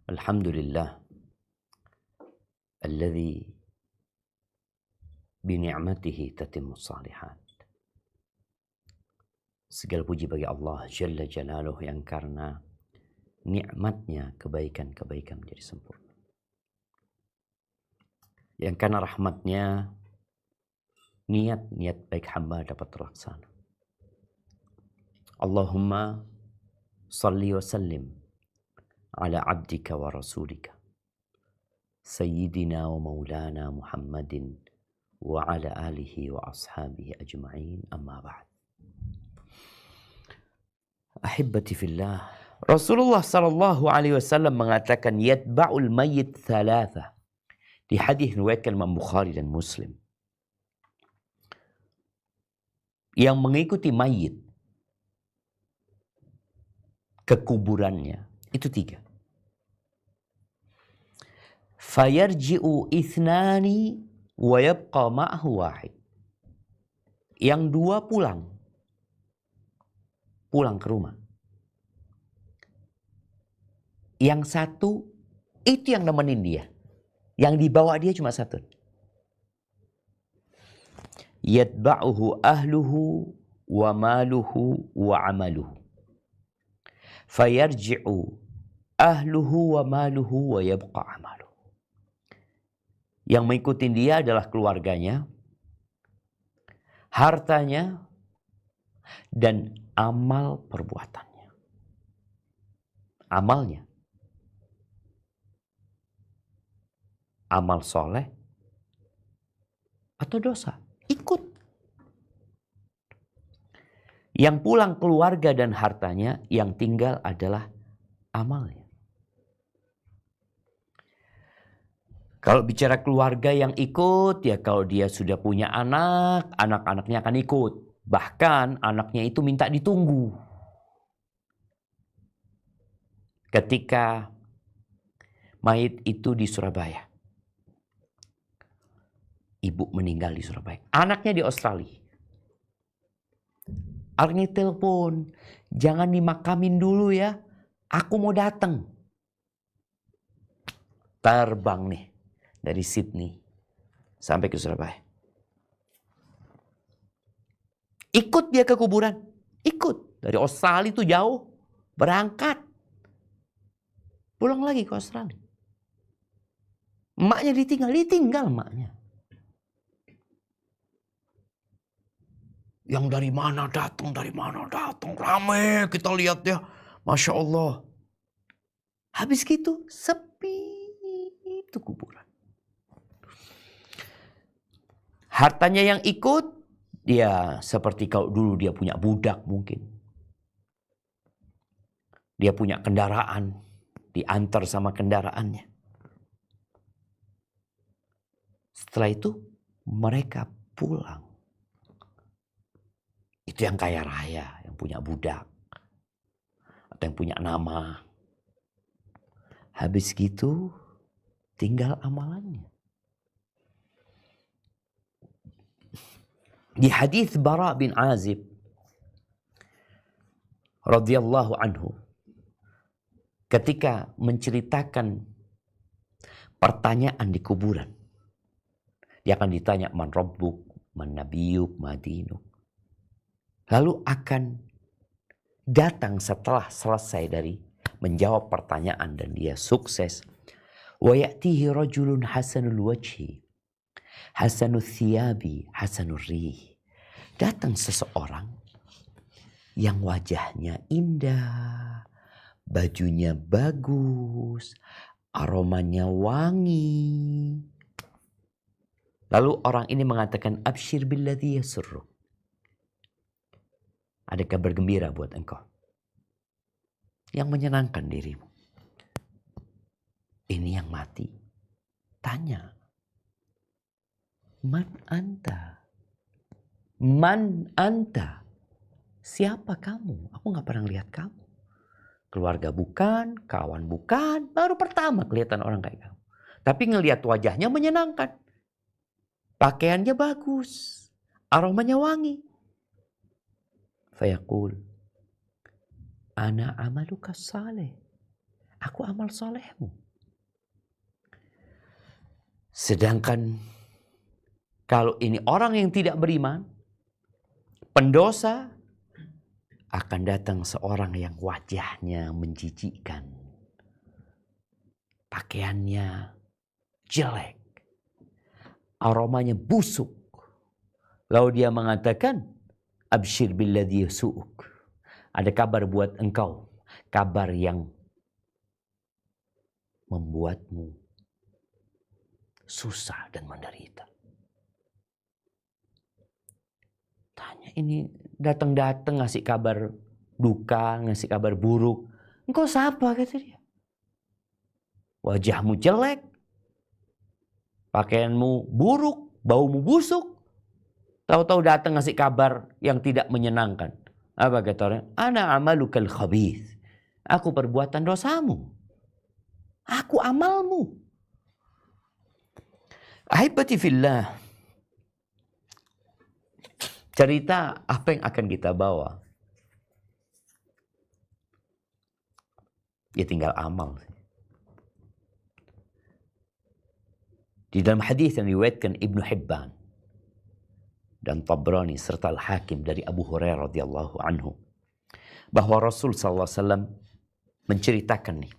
Alhamdulillah alladzi bi ni'matihi tatimmus shalihat. Segala puji bagi Allah Jalla Jalaluh yang karena nikmatnya kebaikan-kebaikan menjadi sempurna. Yang karena rahmatnya niat-niat baik hamba dapat terlaksana. Allahumma salli wa sallim ala abdika wa rasulika Sayyidina wa maulana Muhammadin wa ala alihi wa ashabihi ajma'in amma ba'd. Ahibbati fillah, Rasulullah sallallahu alaihi wasallam mengatakan yatba'ul mayyit thalatha. Di hadis riwayat Imam Bukhari dan Muslim. Yang mengikuti mayit ke kuburannya itu 3. Fayarji'u ithnani wa yabqa ma'ahu wahid. Yang 2 pulang ke rumah. Yang 1 itu yang nemenin dia. Yang dibawa dia cuma 1. Yatba'uhu ahluhu wa maluhu wa amaluhu. Fayarji'u ahluhu wa maluhu wa yabqa amaluhu. Yang mengikuti dia adalah keluarganya, hartanya, dan amal perbuatannya. Amalnya. Amal soleh atau dosa. Ikut. Yang pulang keluarga dan hartanya, yang tinggal adalah amalnya. Kalau bicara keluarga yang ikut, ya kalau dia sudah punya anak, anak-anaknya akan ikut. Bahkan anaknya itu minta ditunggu. Ketika mayit itu di Surabaya. Ibu meninggal di Surabaya. Anaknya di Australia. Anaknya telepon. Jangan dimakamin dulu ya. Aku mau datang. Terbang nih. Dari Sydney. Sampai ke Surabaya. Ikut dia ke kuburan. Ikut. Dari Australia itu jauh. Berangkat. Pulang lagi ke Australia. Emaknya ditinggal. Ditinggal emaknya. Yang dari mana datang, ramai kita lihat ya. Masya Allah. Habis gitu, sepi itu kuburan. Hartanya yang ikut, dia seperti kalau dulu dia punya budak mungkin. Dia punya kendaraan, diantar sama kendaraannya. Setelah itu, mereka pulang. Itu yang kaya raya, yang punya budak. Atau yang punya nama. Habis gitu, tinggal amalannya. Di hadis Bara bin Azib radhiyallahu anhu, ketika menceritakan pertanyaan di kuburan, dia akan ditanya man rabbuk, man nabiyuk, ma dinuk. Lalu akan datang setelah selesai dari menjawab pertanyaan dan dia sukses. Wa ya'tihi rajulun hasanul wajhi, hasanul thiyabi, hasanul rih. Datang seseorang yang wajahnya indah, bajunya bagus, aromanya wangi. Lalu orang ini mengatakan absyir billadzi yasurruk. Ada kabar gembira buat engkau. Yang menyenangkan dirimu. Ini yang mati. Tanya. Man anta? Man anta? Siapa kamu? Aku gak pernah lihat kamu. Keluarga bukan, kawan bukan. Baru pertama kelihatan orang kayak kamu. Tapi ngelihat wajahnya menyenangkan. Pakaiannya bagus. Aromanya wangi. Fayaqul, ana amaluka saleh. Aku amal solehmu. Sedangkan kalau ini orang yang tidak beriman, pendosa, akan datang seorang yang wajahnya menjijikkan. Pakaiannya jelek. Aromanya busuk. Lalu dia mengatakan, absyir billadhi yasu'uk. Ada kabar buat engkau. Kabar yang membuatmu susah dan menderita. Tanya, ini datang-datang ngasih kabar duka, ngasih kabar buruk. Engkau siapa, kata dia. Wajahmu jelek. Pakaianmu buruk. Baumu busuk. Tahu-tahu datang ngasih kabar yang tidak menyenangkan. Apa kata orang? Ana amalukal khabith. Aku perbuatan dosamu. Aku amalmu. Ahibati fillah. Cerita apa yang akan kita bawa? Ya tinggal amal. Di dalam hadis yang diriwayatkan Ibnu Hibban dan Tabrani serta Al-Hakim dari Abu Hurairah radhiyallahu anhu, bahwa Rasul sallallahu alaihi wasallam menceritakan nih,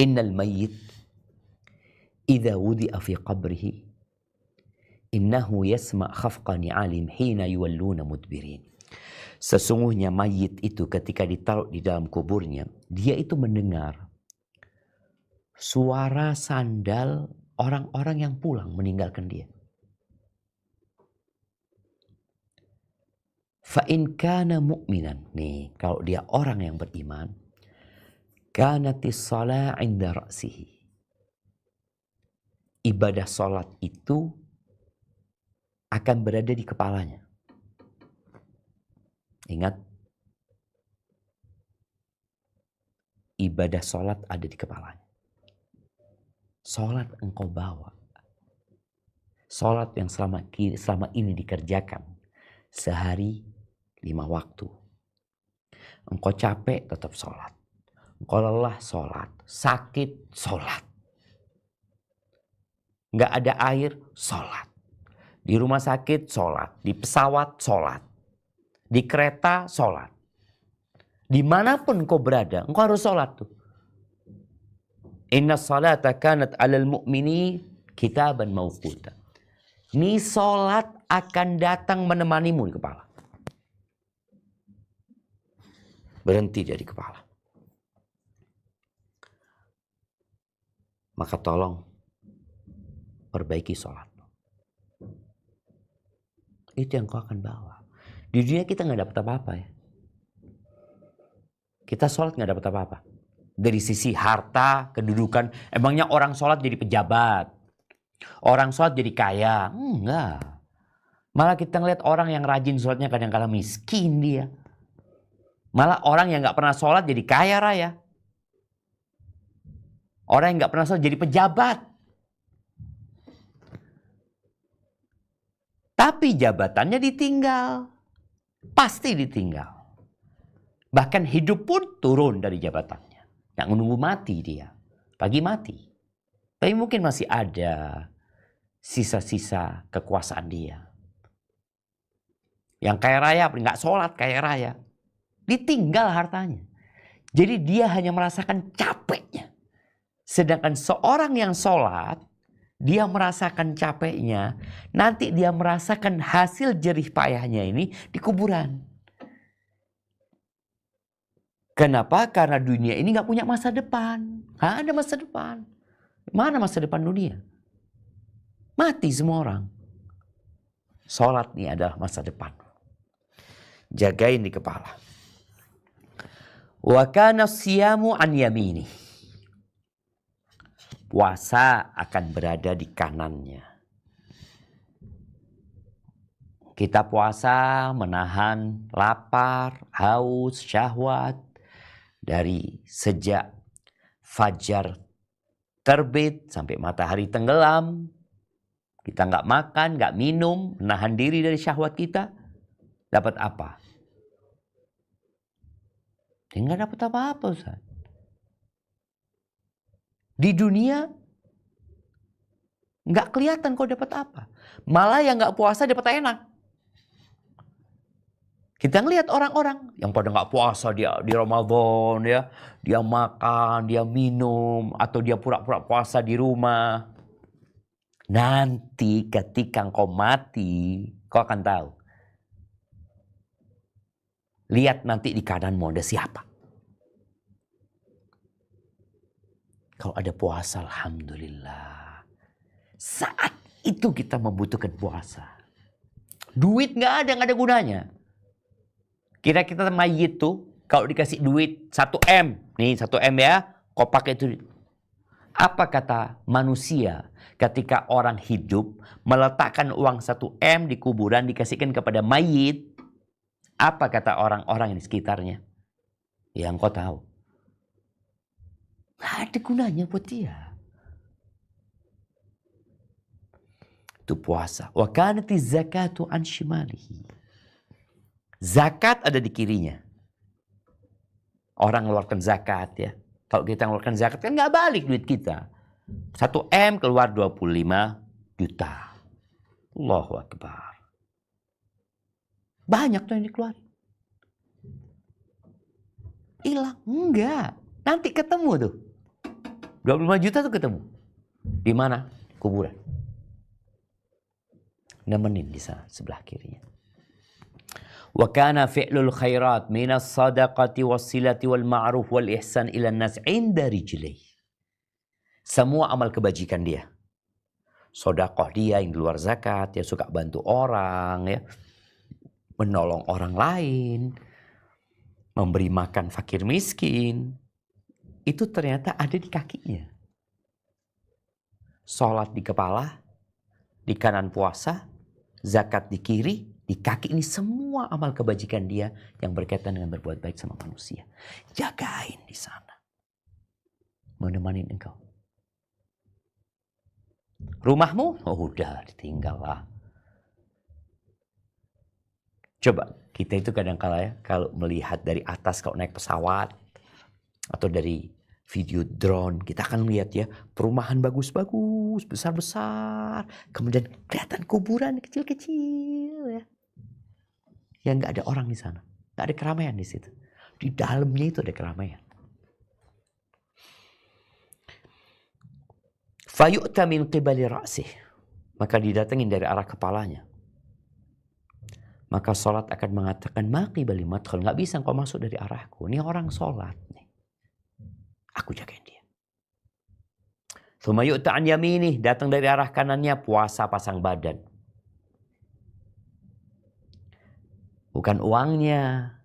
innal mayyit idza wudi'a fi qabrihi innahu yasma' khafqa ni'alim hina yuwalluna mudbirin. Sesungguhnya mayit itu ketika ditaruh di dalam kuburnya, dia itu mendengar suara sandal orang-orang yang pulang meninggalkan dia. Fa in kana mu'minan, nih kalau dia orang yang beriman, kanatis shalah 'inda ra'sihi. Ibadah salat itu akan berada di kepalanya. Ingat, ibadah salat ada di kepalanya. Salat engkau bawa. Salat yang selama ini dikerjakan sehari 5 waktu. Engkau capek tetap salat. Engkau lelah salat. Sakit salat. Nggak ada air salat. Di rumah sakit salat. Di pesawat salat. Di kereta salat. Dimanapun engkau berada, engkau harus salat tuh. Inna salata kanat alal mu'mini kitaban mawquta. Ini salat akan datang menemanimu di kepala. Berhenti dari kepala. Maka tolong perbaiki salat. Itu yang kau akan bawa. Di dunia kita nggak dapat apa-apa ya. Kita sholat nggak dapat apa-apa. Dari sisi harta, kedudukan. Emangnya orang sholat jadi pejabat? Orang sholat jadi kaya? Enggak. Malah kita ngeliat orang yang rajin sholatnya kadang-kadang miskin dia. Malah orang yang nggak pernah sholat jadi kaya raya. Orang yang nggak pernah sholat jadi pejabat. Tapi jabatannya ditinggal. Pasti ditinggal. Bahkan hidup pun turun dari jabatannya. Yang menunggu mati dia. Pagi mati. Tapi mungkin masih ada sisa-sisa kekuasaan dia. Yang kaya raya, nggak sholat kaya raya. Ditinggal hartanya. Jadi dia hanya merasakan capeknya. Sedangkan seorang yang sholat, dia merasakan capeknya. Nanti dia merasakan hasil jerih payahnya ini di kuburan. Kenapa? Karena dunia ini gak punya masa depan. Gak ada masa depan. Mana masa depan dunia? Mati semua orang. Sholat ini adalah masa depan. Jagain di kepala. Wa kana siyamu an yamini. Puasa akan berada di kanannya. Kita puasa menahan lapar, haus, syahwat. Dari sejak fajar terbit sampai matahari tenggelam. Kita nggak makan, nggak minum, menahan diri dari syahwat kita. Dapat apa? Dia nggak dapat apa-apa, Ustaz. Di dunia nggak kelihatan kau dapat apa. Malah yang nggak puasa dapat enak. Kita ngelihat orang-orang yang pada nggak puasa dia di Ramadan ya, dia makan, dia minum, atau dia pura-pura puasa di rumah. Nanti ketika engkau mati, kau akan tahu. Lihat nanti di kananmu ada siapa. Kalau ada puasa, alhamdulillah. Saat itu kita membutuhkan puasa. Duit nggak ada gunanya. Kira kita mayit tuh, kalau dikasih duit 1 M. Nih 1 M ya, kau pakai itu. Apa kata manusia ketika orang hidup meletakkan uang 1 M di kuburan dikasihkan kepada mayit? Apa kata orang-orang di sekitarnya? Yang kau tahu. Nggak ada gunanya buat dia. Itu puasa. Wa kanati zakatu an shimalihi. Zakat ada di kirinya. Orang mengeluarkan zakat ya. Kalau kita mengeluarkan zakat kan nggak balik duit kita. 1 M keluar 25 juta. Allahu Akbar. Banyak tuh yang dikeluarin. Hilang. Enggak. Nanti ketemu tuh. 25 juta tuh ketemu. Di mana? Kuburan. Nemenin di sana sebelah kirinya. Wa kana fi'lul khairat minas sadaqati wassilati wal ma'ruf wal ihsan ila nas 'inda rijlih. Semua amal kebajikan dia. Sedekah dia yang di luar zakat, dia suka bantu orang ya. Menolong orang lain, memberi makan fakir miskin, itu ternyata ada di kakinya. Sholat di kepala, di kanan puasa, zakat di kiri, di kaki, ini semua amal kebajikan dia yang berkaitan dengan berbuat baik sama manusia. Jagain di sana. Menemani engkau. Rumahmu, oh udah ditinggal lah. Coba, kita itu kadang-kala ya, kalau melihat dari atas, kalau naik pesawat, atau dari video drone, kita akan lihat ya, perumahan bagus-bagus, besar-besar, kemudian kelihatan kuburan kecil-kecil ya. Yang nggak ada orang di sana, nggak ada keramaian di situ. Di dalamnya itu ada keramaian. Fayu'ta min qibali ra'sih, maka didatengin dari arah kepalanya. Maka sholat akan mengatakan maqi bali madkhal, nggak bisa engkau masuk dari arahku. Ini orang sholat nih. Aku jagain dia. Tsumma yu'ta an yaminih, datang dari arah kanannya, puasa pasang badan. Bukan uangnya.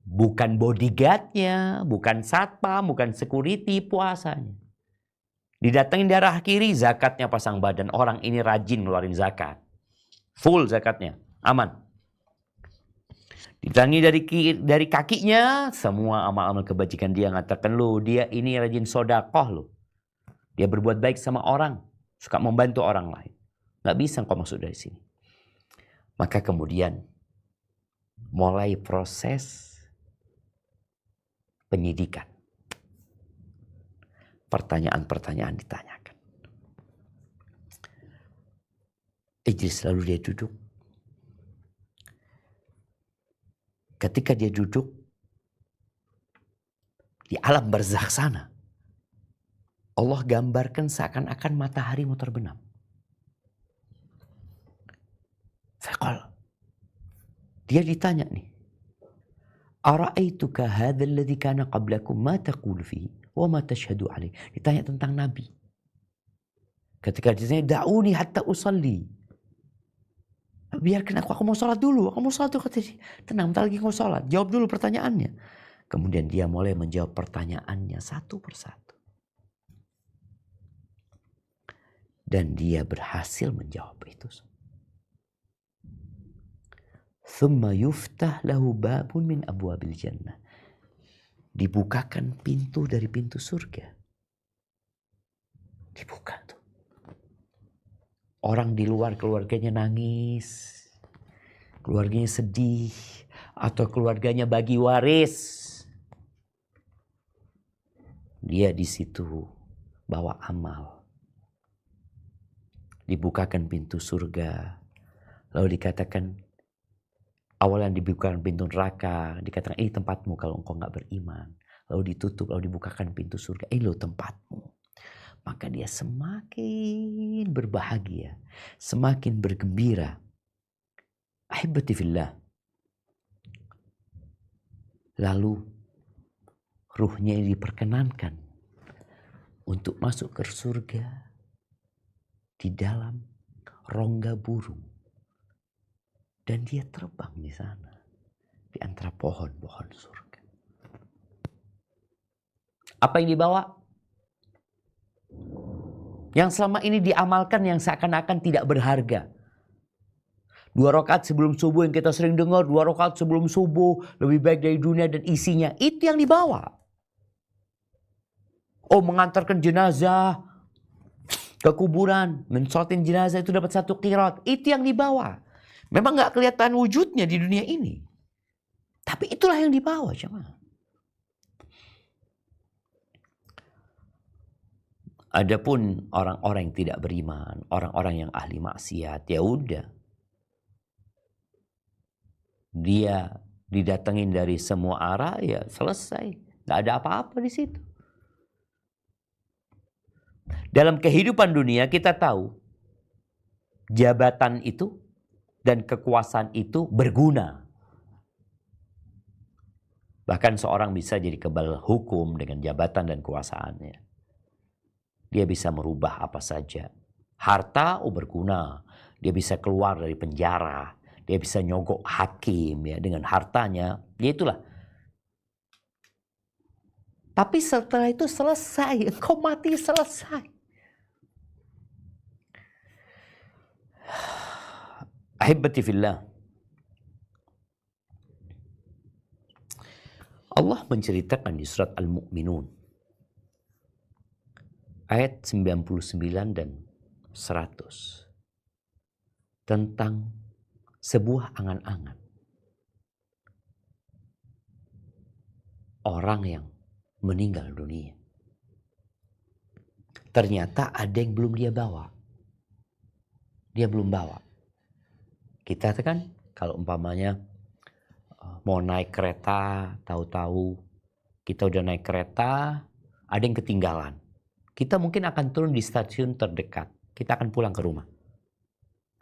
Bukan bodyguardnya, bukan satpam, bukan security, puasanya. Didatengin dari arah kiri, zakatnya pasang badan. Orang ini rajin ngeluarin zakat. Full zakatnya, aman. Ditangi dari kakinya, semua amal-amal kebajikan dia ngatakan lo, dia ini rajin sodakoh lo. Dia berbuat baik sama orang, suka membantu orang lain. Nggak bisa engkau masuk dari sini. Maka kemudian mulai proses penyidikan. Pertanyaan-pertanyaan ditanyakan. Ijlis, lalu dia duduk. Ketika dia duduk di alam barzakh sana, Allah gambarkan seakan-akan matahari mau terbenam. Faqal, dia ditanya nih, ara'aituka hadzal ladzi kana qablakum ma taqulu fihi wa ma tashhadu alaih. Ditanya tentang Nabi. Ketika ditanya, da'uni hatta usalli. Biarkan aku mau sholat dulu. Aku mau sholat dulu. Tenang, bentar lagi mau sholat. Jawab dulu pertanyaannya. Kemudian dia mulai menjawab pertanyaannya satu persatu. Dan dia berhasil menjawab itu. Thumma yuftah lahu babun min abwabil jannah. Dibukakan pintu dari pintu surga. Dibuka tuh. Orang di luar keluarganya nangis. Keluarganya sedih. atau keluarganya bagi waris. Dia di situ bawa amal. Dibukakan pintu surga. Lalu dikatakan, awal yang dibukakan pintu neraka, dikatakan, tempatmu kalau engkau nggak beriman. Lalu ditutup, lalu dibukakan pintu surga, lo tempatmu. Maka dia semakin berbahagia, semakin bergembira. Ahibati fillah. Lalu ruhnya diperkenankan untuk masuk ke surga di dalam rongga burung. Dan dia terbang di sana, di antara pohon-pohon surga. Apa yang dibawa? Yang selama ini diamalkan yang seakan-akan tidak berharga. 2 rakaat sebelum subuh yang kita sering dengar, 2 rakaat sebelum subuh lebih baik dari dunia dan isinya. Itu yang dibawa. Oh, mengantarkan jenazah ke kuburan, mensolatin jenazah itu dapat 1 qirat. Itu yang dibawa. Memang nggak kelihatan wujudnya di dunia ini. Tapi itulah yang dibawa, jemaah. Adapun orang-orang yang tidak beriman, orang-orang yang ahli maksiat, ya udah. Dia didatengin dari semua arah, ya selesai. Nggak ada apa-apa di situ. Dalam kehidupan dunia kita tahu jabatan itu dan kekuasaan itu berguna. Bahkan seorang bisa jadi kebal hukum dengan jabatan dan kekuasaannya. Dia bisa merubah apa saja. Harta berguna. Dia bisa keluar dari penjara. Dia bisa nyogok hakim ya dengan hartanya. Ya itulah. Tapi setelah itu selesai. Engkau mati selesai. Ahibati fillah. Allah menceritakan di surat Al-Mu'minun. Ayat 99 dan 100. Tentang sebuah angan-angan. Orang yang meninggal dunia. Ternyata ada yang belum dia bawa. Dia belum bawa. Kita kan kalau umpamanya mau naik kereta, tahu-tahu kita udah naik kereta, ada yang ketinggalan. Kita mungkin akan turun di stasiun terdekat. Kita akan pulang ke rumah.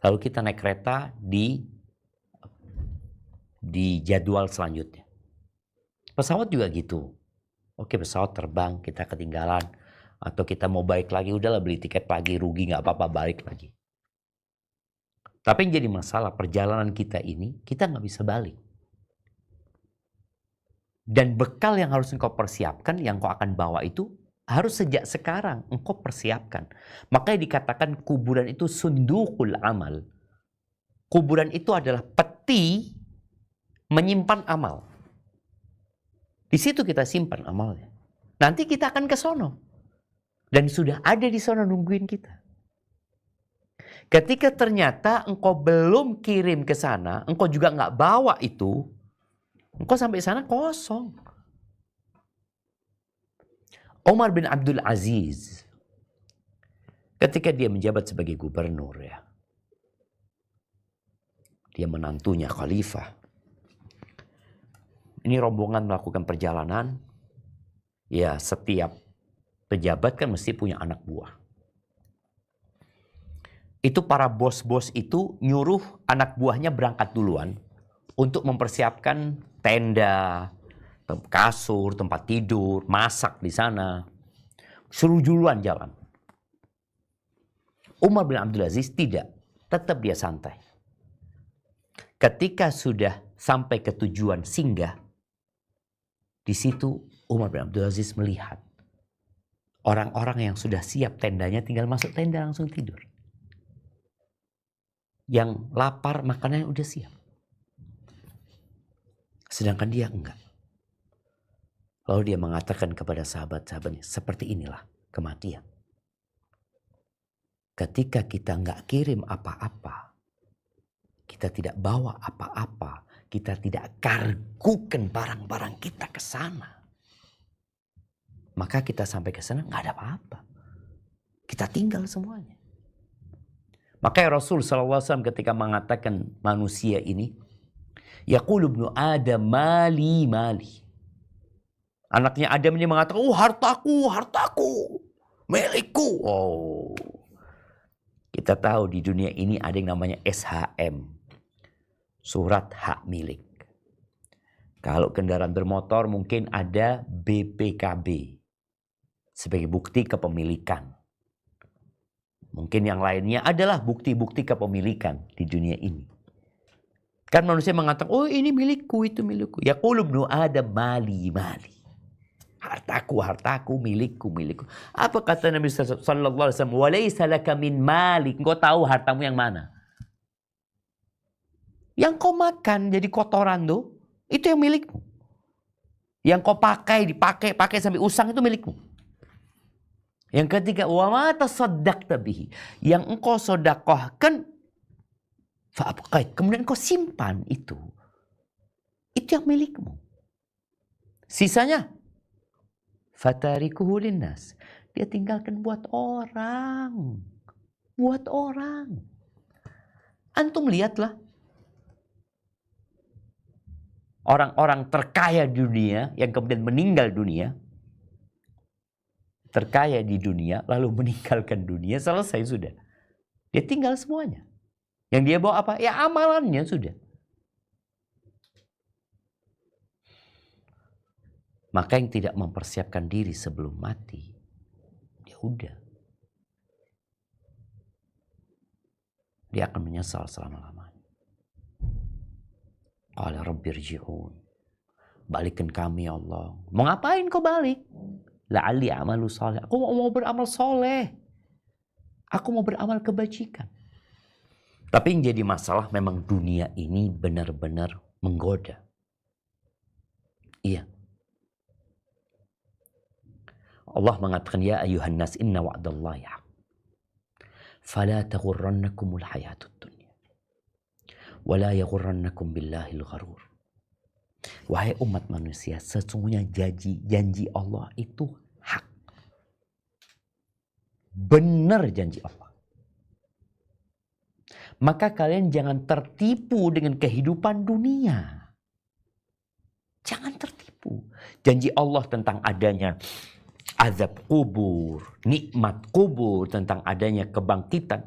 Lalu kita naik kereta di jadwal selanjutnya. Pesawat juga gitu. Oke, pesawat terbang, kita ketinggalan. Atau kita mau balik lagi, udahlah beli tiket pagi, rugi nggak apa-apa, balik lagi. Tapi yang jadi masalah perjalanan kita ini, kita nggak bisa balik. Dan bekal yang harus engkau persiapkan, yang engkau akan bawa itu, harus sejak sekarang engkau persiapkan. Makanya dikatakan kuburan itu sundukul amal. Kuburan itu adalah peti menyimpan amal. Di situ kita simpan amalnya. Nanti kita akan ke sono. Dan sudah ada di sono nungguin kita. Ketika ternyata engkau belum kirim ke sana, engkau juga nggak bawa itu, engkau sampai sana kosong. Umar bin Abdul Aziz, ketika dia menjabat sebagai gubernur ya, dia menantunya khalifah. Ini rombongan melakukan perjalanan, ya setiap pejabat kan mesti punya anak buah. Itu para bos-bos itu nyuruh anak buahnya berangkat duluan untuk mempersiapkan tenda, kasur, tempat tidur, masak di sana. Suruh duluan jalan. Umar bin Abdul Aziz tidak, tetap dia santai. Ketika sudah sampai ke tujuan singgah, di situ Umar bin Abdul Aziz melihat orang-orang yang sudah siap tendanya tinggal masuk tenda langsung tidur. Yang lapar makanannya udah siap. Sedangkan dia enggak. Lalu dia mengatakan kepada sahabat-sahabatnya, seperti inilah kematian. Ketika kita enggak kirim apa-apa, kita tidak bawa apa-apa, kita tidak kargukan barang-barang kita ke sana, maka kita sampai ke sana nggak ada apa-apa. Kita tinggal semuanya. Makanya Rasul SAW ketika mengatakan manusia ini, yaqulu ibnu Adam mali mali. Anaknya Adam ini mengatakan, oh hartaku, hartaku, milikku. Oh, kita tahu di dunia ini ada yang namanya SHM, surat hak milik. Kalau kendaraan bermotor mungkin ada BPKB sebagai bukti kepemilikan. Mungkin yang lainnya adalah bukti-bukti kepemilikan di dunia ini. Kan manusia mengatakan, oh ini milikku, itu milikku. Yaqulu ibnu Adam mali mali. Hartaku, hartaku, milikku, milikku. Apa kata Nabi sallallahu alaihi wasallam? Walaysa laka min malik. Engkau tahu hartamu yang mana? Yang kau makan jadi kotoran tuh, itu yang milikmu. Yang kau pakai, pakai sampai usang itu milikmu. Yang ketiga, wa ma tasaddaqta bihi. Yang engkau sedekahkan, fa'abqait. Kemudian engkau simpan itu. Itu yang milikmu. Sisanya, fatarikuhu linnas. Dia tinggalkan buat orang. Buat orang. Antum lihatlah. Orang-orang terkaya di dunia yang kemudian meninggal dunia. Terkaya di dunia lalu meninggalkan dunia, selesai sudah. Dia tinggal semuanya. Yang dia bawa apa? Ya amalannya sudah. Maka yang tidak mempersiapkan diri sebelum mati, ya udah. Dia akan menyesal selama-lamanya. Qala rabbi irji'un. Balikin kami ya Allah. Mau ngapain kau balik? La'alli amalu soleh. Aku mau beramal soleh. Aku mau beramal kebajikan. Tapi yang jadi masalah memang dunia ini benar-benar menggoda. Iya. Allah mengatakan, ya ayuhan nas inna wa'dallahi haq. Fala taghurrannakumul hayatud dunya. Wala yaghurrannakum billahil gharur. Wahai umat manusia, sesungguhnya janji Allah itu hak. Benar janji Allah. Maka kalian jangan tertipu dengan kehidupan dunia. Jangan tertipu. Janji Allah tentang adanya azab kubur, nikmat kubur, tentang adanya kebangkitan.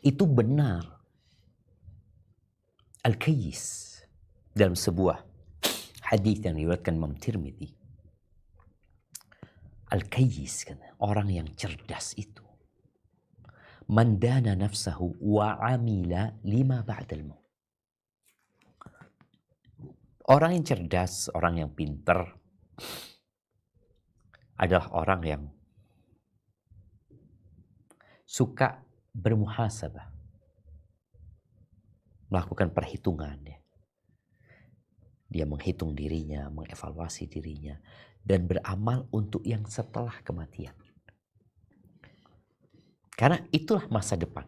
Itu benar. Al-Kayyis dalam sebuah hadis yang diriwayatkan Imam Tirmidzi. Al-Kayyis, orang yang cerdas itu. Man dana nafsahu wa amila lima ba'dal maut. Orang yang cerdas, orang yang pintar adalah orang yang suka bermuhasabah. Melakukan perhitungan. Dia menghitung dirinya, mengevaluasi dirinya, dan beramal untuk yang setelah kematian. Karena itulah masa depan.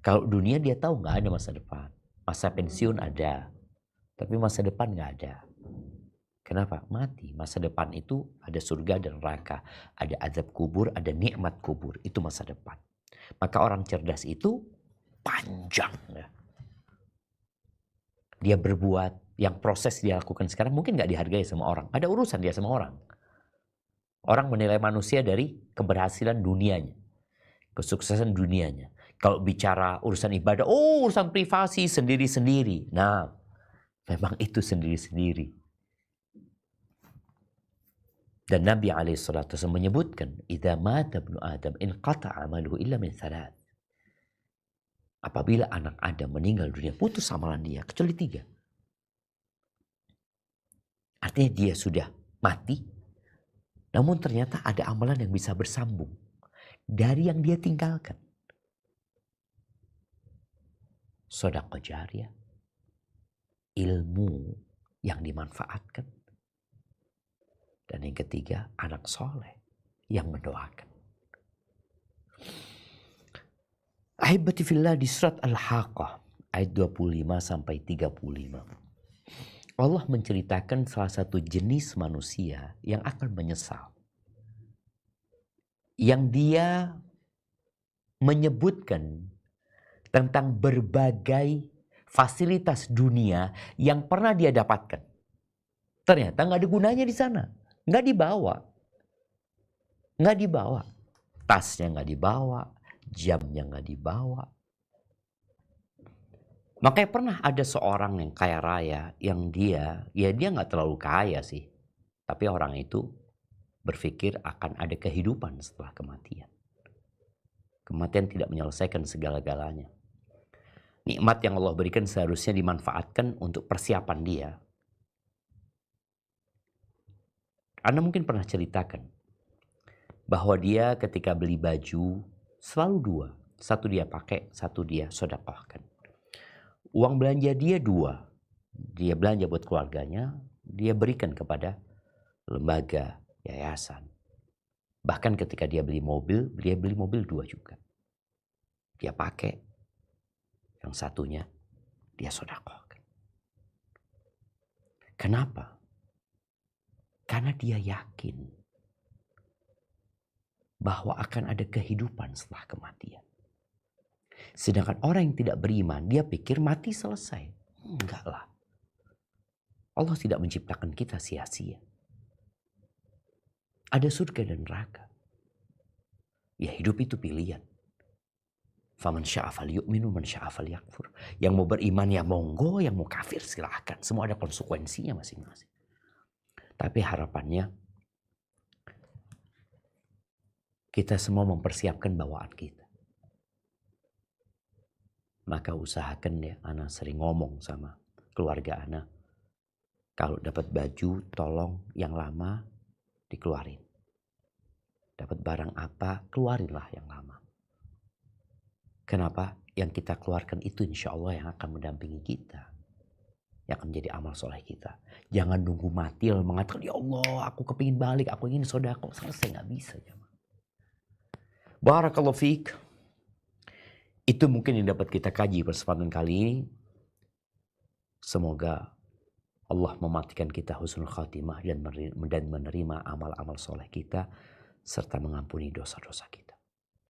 Kalau dunia dia tahu nggak ada masa depan. Masa pensiun ada, tapi masa depan nggak ada. Kenapa? Mati. Masa depan itu ada surga dan neraka, ada azab kubur, ada nikmat kubur. Itu masa depan. Maka orang cerdas itu panjang. Ya. Dia berbuat, yang proses dia lakukan sekarang mungkin nggak dihargai sama orang. Ada urusan dia sama orang. Orang menilai manusia dari keberhasilan dunianya, kesuksesan dunianya. Kalau bicara urusan ibadah, oh urusan privasi sendiri-sendiri. Nah, memang itu sendiri-sendiri. Dan Nabi SAW menyebutkan, "Idza mata ibnu Adam inqata'a amaluhu illa min thalath." Apabila anak Adam meninggal dunia, putus amalan dia kecuali 3. Artinya dia sudah mati, namun ternyata ada amalan yang bisa bersambung dari yang dia tinggalkan. Shadaqah jariyah, ilmu yang dimanfaatkan, dan yang ketiga anak soleh yang mendoakan. Ahibati fillah, di surat Al-Haqqah ayat 25 sampai 35. Allah menceritakan salah satu jenis manusia yang akan menyesal. Yang dia menyebutkan tentang berbagai fasilitas dunia yang pernah dia dapatkan. Ternyata nggak ada gunanya di sana. Nggak dibawa. Nggak dibawa. Tasnya nggak dibawa. Jamnya nggak dibawa. Makanya pernah ada seorang yang kaya raya yang dia nggak terlalu kaya sih. Tapi orang itu berpikir akan ada kehidupan setelah kematian. Kematian tidak menyelesaikan segala-galanya. Nikmat yang Allah berikan seharusnya dimanfaatkan untuk persiapan dia. Anda mungkin pernah ceritakan bahwa dia ketika beli baju selalu dua. Satu dia pakai, satu dia sedekahkan. Uang belanja dia dua. Dia belanja buat keluarganya, dia berikan kepada lembaga, yayasan. Bahkan ketika dia beli mobil dua juga. Dia pakai, yang satunya dia sedekahkan. Kenapa? Karena dia yakin bahwa akan ada kehidupan setelah kematian. Sedangkan orang yang tidak beriman, dia pikir mati selesai. Enggak lah. Allah tidak menciptakan kita sia-sia. Ada surga dan neraka. Ya hidup itu pilihan. Faman syaa falyu'min wa man syaa falyakfur. Yang mau beriman ya monggo, yang mau kafir silahkan. Semua ada konsekuensinya masing-masing. Tapi harapannya kita semua mempersiapkan bawaan kita. Maka usahakan ya, Ana sering ngomong sama keluarga Ana. Kalau dapat baju, tolong yang lama dikeluarin. Dapat barang apa, keluarinlah yang lama. Kenapa? Yang kita keluarkan itu insya Allah yang akan mendampingi kita. Yang akan menjadi amal soleh kita. Jangan nunggu mati lalu mengatakan, ya Allah aku kepingin balik, aku ingin sodako. Selesai, gak bisa. Barakallahu fiik. Itu mungkin yang dapat kita kaji kesempatan kali ini. Semoga Allah mematikan kita husnul khatimah dan menerima amal-amal soleh kita serta mengampuni dosa-dosa kita.